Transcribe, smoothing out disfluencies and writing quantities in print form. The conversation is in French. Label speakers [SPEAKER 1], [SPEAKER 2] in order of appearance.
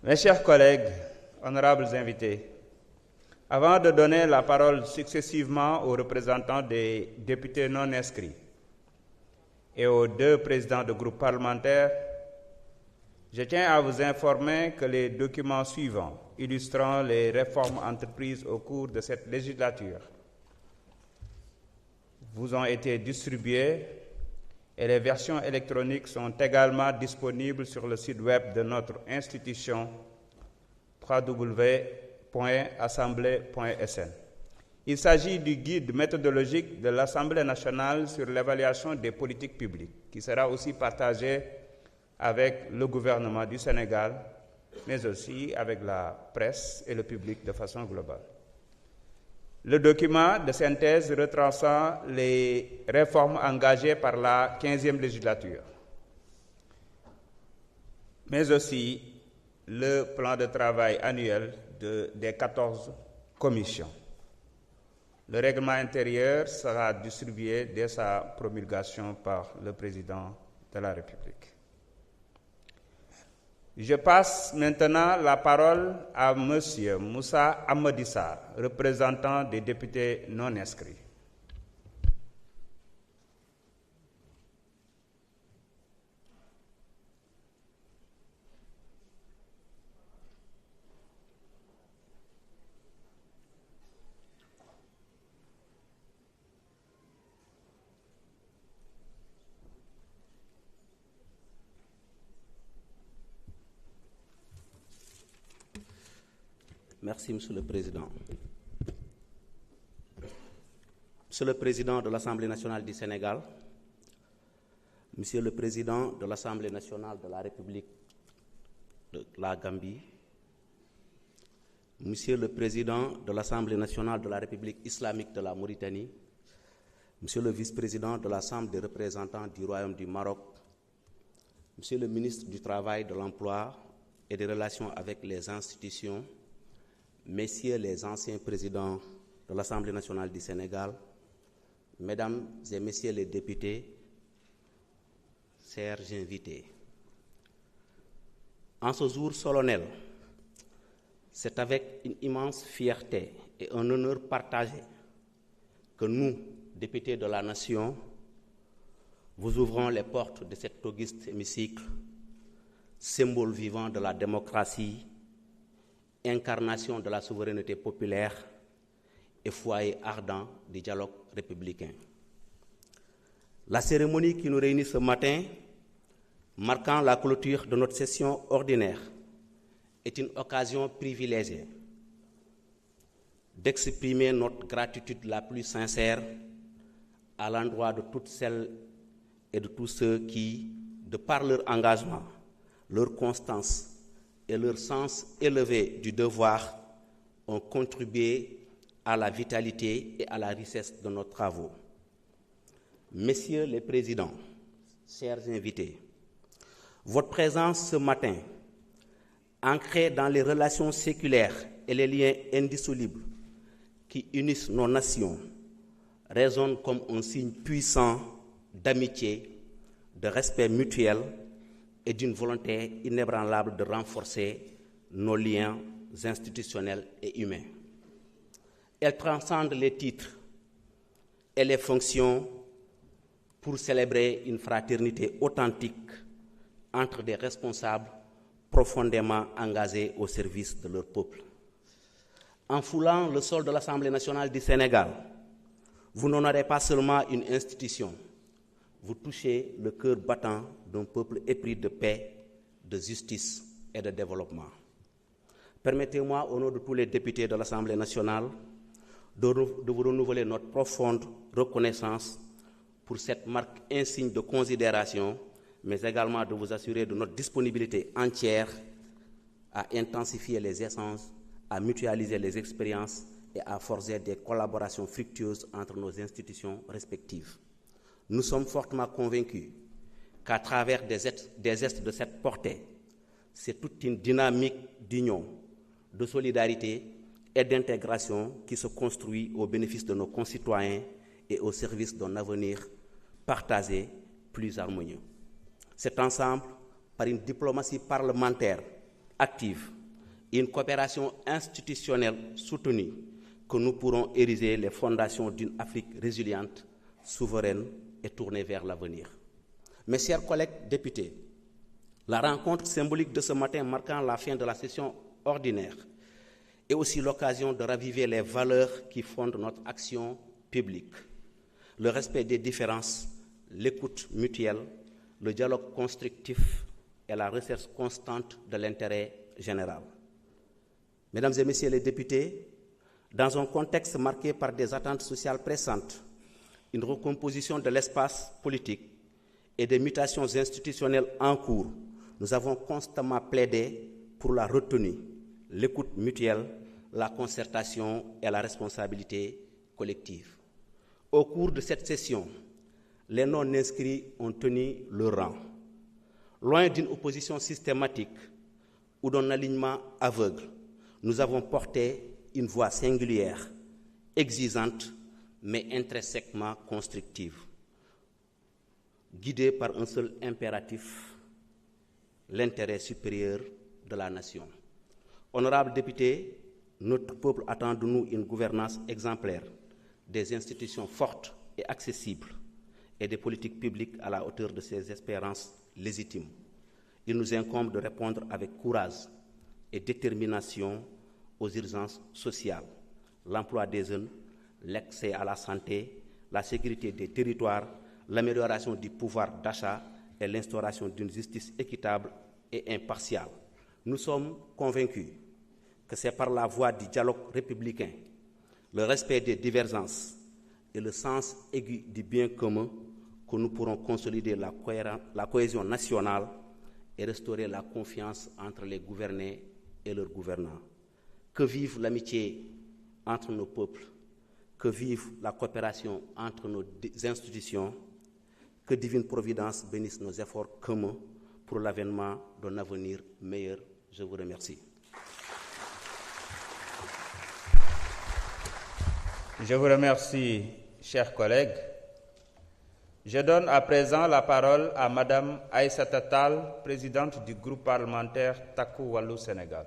[SPEAKER 1] Mes chers collègues, honorables invités, avant de donner la parole successivement aux représentants des députés non inscrits et aux deux présidents de groupes parlementaires, je tiens à vous informer que les documents suivants illustrant les réformes entreprises au cours de cette législature vous ont été distribués et les versions électroniques sont également disponibles sur le site web de notre institution www.assemblée.sn. Il s'agit du guide méthodologique de l'Assemblée nationale sur l'évaluation des politiques publiques, qui sera aussi partagé avec le gouvernement du Sénégal, mais aussi avec la presse et le public de façon globale. Le document de synthèse retraçant les réformes engagées par la 15e législature, mais aussi le plan de travail annuel des 14 commissions. Le règlement intérieur sera distribué dès sa promulgation par le président de la République. Je passe maintenant la parole à M. Moussa Amadissar, représentant des députés non inscrits.
[SPEAKER 2] Merci, Monsieur le Président. Monsieur le Président de l'Assemblée nationale du Sénégal, Monsieur le Président de l'Assemblée nationale de la République de la Gambie, Monsieur le Président de l'Assemblée nationale de la République islamique de la Mauritanie, Monsieur le Vice-président de la Chambre des représentants du Royaume du Maroc, Monsieur le ministre du Travail, de l'Emploi et des Relations avec les institutions, Messieurs les anciens présidents de l'Assemblée nationale du Sénégal, Mesdames et Messieurs les députés, chers invités. En ce jour solennel, c'est avec une immense fierté et un honneur partagé que nous, députés de la Nation, vous ouvrons les portes de cet auguste hémicycle, symbole vivant de la démocratie, incarnation de la souveraineté populaire et foyer ardent du dialogue républicain. La cérémonie qui nous réunit ce matin, marquant la clôture de notre session ordinaire, est une occasion privilégiée d'exprimer notre gratitude la plus sincère à l'endroit de toutes celles et de tous ceux qui, de par leur engagement, leur constance et leur sens élevé du devoir ont contribué à la vitalité et à la richesse de nos travaux. Messieurs les présidents, chers invités, votre présence ce matin, ancrée dans les relations séculaires et les liens indissolubles qui unissent nos nations, résonne comme un signe puissant d'amitié, de respect mutuel et d'une volonté inébranlable de renforcer nos liens institutionnels et humains. Elle transcende les titres et les fonctions pour célébrer une fraternité authentique entre des responsables profondément engagés au service de leur peuple. En foulant le sol de l'Assemblée nationale du Sénégal, vous n'honorez pas seulement une institution, vous touchez le cœur battant d'un peuple épris de paix, de justice et de développement. Permettez-moi, au nom de tous les députés de l'Assemblée nationale, de vous renouveler notre profonde reconnaissance pour cette marque insigne de considération, mais également de vous assurer de notre disponibilité entière à intensifier les échanges, à mutualiser les expériences et à forger des collaborations fructueuses entre nos institutions respectives. Nous sommes fortement convaincus qu'à travers des gestes de cette portée, c'est toute une dynamique d'union, de solidarité et d'intégration qui se construit au bénéfice de nos concitoyens et au service d'un avenir partagé plus harmonieux. C'est ensemble, par une diplomatie parlementaire active et une coopération institutionnelle soutenue que nous pourrons ériger les fondations d'une Afrique résiliente, souveraine et tournée vers l'avenir. Mes chers collègues députés, la rencontre symbolique de ce matin marquant la fin de la session ordinaire est aussi l'occasion de raviver les valeurs qui fondent notre action publique. Le respect des différences, l'écoute mutuelle, le dialogue constructif et la recherche constante de l'intérêt général. Mesdames et messieurs les députés, dans un contexte marqué par des attentes sociales pressantes, une recomposition de l'espace politique et des mutations institutionnelles en cours, nous avons constamment plaidé pour la retenue, l'écoute mutuelle, la concertation et la responsabilité collective. Au cours de cette session, les non-inscrits ont tenu leur rang. Loin d'une opposition systématique ou d'un alignement aveugle, nous avons porté une voix singulière, exigeante, mais intrinsèquement constructive, guidée par un seul impératif, l'intérêt supérieur de la nation. Honorables députés, notre peuple attend de nous une gouvernance exemplaire, des institutions fortes et accessibles et des politiques publiques à la hauteur de ses espérances légitimes. Il nous incombe de répondre avec courage et détermination aux urgences sociales, l'emploi des jeunes, l'accès à la santé, la sécurité des territoires, l'amélioration du pouvoir d'achat et l'instauration d'une justice équitable et impartiale. Nous sommes convaincus que c'est par la voie du dialogue républicain, le respect des divergences et le sens aigu du bien commun que nous pourrons consolider la cohésion nationale et restaurer la confiance entre les gouvernés et leurs gouvernants. Que vive l'amitié entre nos peuples, que vive la coopération entre nos institutions, que Divine Providence bénisse nos efforts communs pour l'avènement d'un avenir meilleur. Je vous remercie.
[SPEAKER 1] Je vous remercie, chers collègues. Je donne à présent la parole à Madame Aïssata Tall, présidente du groupe parlementaire Takku Wallu Sénégal.